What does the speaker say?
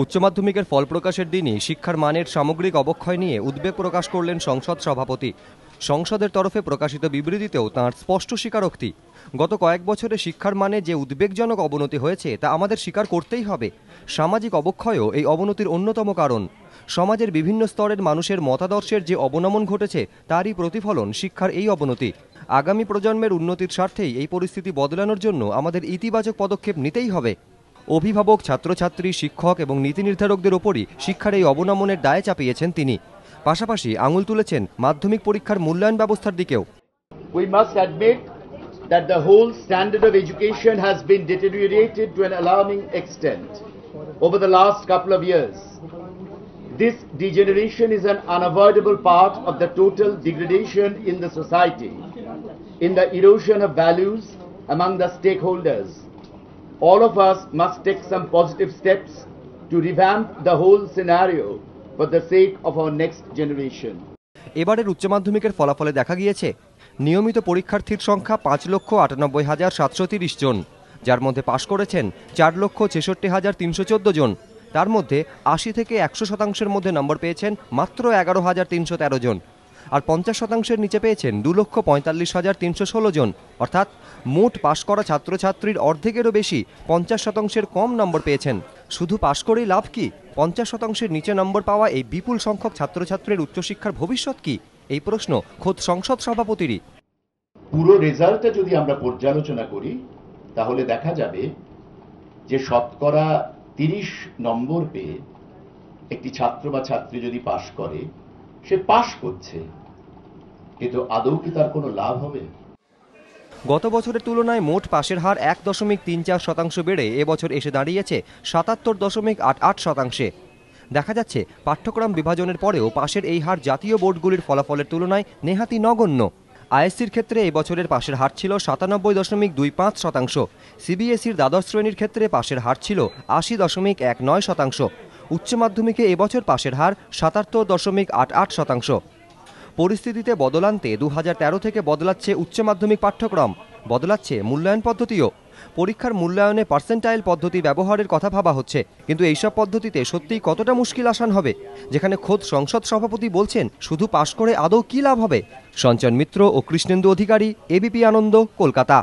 উচ্চ মাধ্যমিকের ফল প্রকাশের দিনই শিক্ষার মানের সামগ্রিক অবক্ষয় নিয়ে উদ্বেগ প্রকাশ করলেন সংসদ সভাপতি। সংসদের তরফে প্রকাশিত বিবৃতিতেও তাঁর স্পষ্ট স্বীকারোক্তি, গত কয়েক বছরে শিক্ষার মানে যে উদ্বেগজনক অবনতি হয়েছে তা আমাদের স্বীকার করতেই হবে। সামাজিক অবক্ষয়ও এই অবনতির অন্যতম কারণ। সমাজের বিভিন্ন স্তরের মানুষের মতাদর্শের যে অবনমন ঘটেছে তারই প্রতিফলন শিক্ষার এই অবনতি। আগামী প্রজন্মের উন্নতির স্বার্থেই এই পরিস্থিতি বদলানোর জন্য আমাদের ইতিবাচক পদক্ষেপ নিতেই হবে। অভিভাবক, ছাত্রছাত্রী, শিক্ষক এবং নীতি নির্ধারকদের ওপরই শিক্ষার এই অবনমনের দায় চাপিয়েছেন তিনি। পাশাপাশি আঙুল তুলেছেন মাধ্যমিক পরীক্ষার মূল্যায়ন ব্যবস্থার দিকেও। We must admit that the whole standard of education has been deteriorated to an alarming extent over the last couple of years. This degeneration is an unavoidable part of the total degradation in the society, in the erosion of values among the stakeholders. All of us must take some positive steps to revamp the whole scenario for the sake of our next generation. এবারের উচ্চ মাধ্যমিকের ফলাফলে দেখা গিয়েছে নিয়মিত পরীক্ষার্থীর সংখ্যা 5,98,730 জন, যার মধ্যে পাশ করেছেন 4,66,314 জন। তার মধ্যে 80 থেকে 100% মধ্যে নম্বর পেয়েছেন মাত্র 11,313 জন, আর 50% নিচে পেয়েছেন 2,45,316 জন। অর্থাৎ মোট পাশ করা ছাত্রছাত্রীর অর্ধেকেরও বেশি 50% কম নম্বর পেয়েছেন। শুধু পাশ করেই লাভ কি? 50% নিচে নম্বর পাওয়া এই বিপুল সংখ্যক ছাত্রছাত্রীর উচ্চশিক্ষার ভবিষ্যৎ কি? এই প্রশ্ন খোদ সংসদ সভাপতিরই। পুরো রেজাল্টটা যদি আমরা পর্যালোচনা করি তাহলে দেখা যাবে যে শতকরা 30 নম্বর পেয়ে একটি ছাত্র বা ছাত্রী যদি পাশ করে, সে পাশ করছে, কিন্তু আদৌ কি তার কোনো লাভ হবে? গত বছরের তুলনায় মোট পাশের হার 1.34% বেড়ে এবছর এসে দাঁড়িয়েছে 77.88%। দেখা যাচ্ছে পাঠ্যক্রম বিভাজনের পরেও পাশের এই হার জাতীয় বোর্ডগুলির ফলাফলের তুলনায় নেহাতি নগণ্য। আইএসসির ক্ষেত্রে এবছরের পাশের হার ছিল 97.25%, সিবিএসইর দ্বাদশ শ্রেণীর ক্ষেত্রে পাশের হার ছিল 80.19%। উচ্চ মাধ্যমিকে এবছর পাশের হার 77.88%। পরিস্থিতিতে বদল আনতে 2013 থেকে বদলাচ্ছে উচ্চ মাধ্যমিক পাঠ্যক্রম, বদলাচ্ছে মূল্যায়ন পদ্ধতিও। পরীক্ষার মূল্যায়নে পার্সেন্টাইল পদ্ধতি ব্যবহারের কথা ভাবা হচ্ছে, কিন্তু এইসব পদ্ধতিতে সত্যিই কতটা মুশকিল আসান হবে, যেখানে খোদ সংসদ সভাপতি বলছেন শুধু পাশ করে আদৌ কী লাভ হবে। সঞ্চয়ন মিত্র ও কৃষ্ণেন্দু অধিকারী, এবিপি আনন্দ, কলকাতা।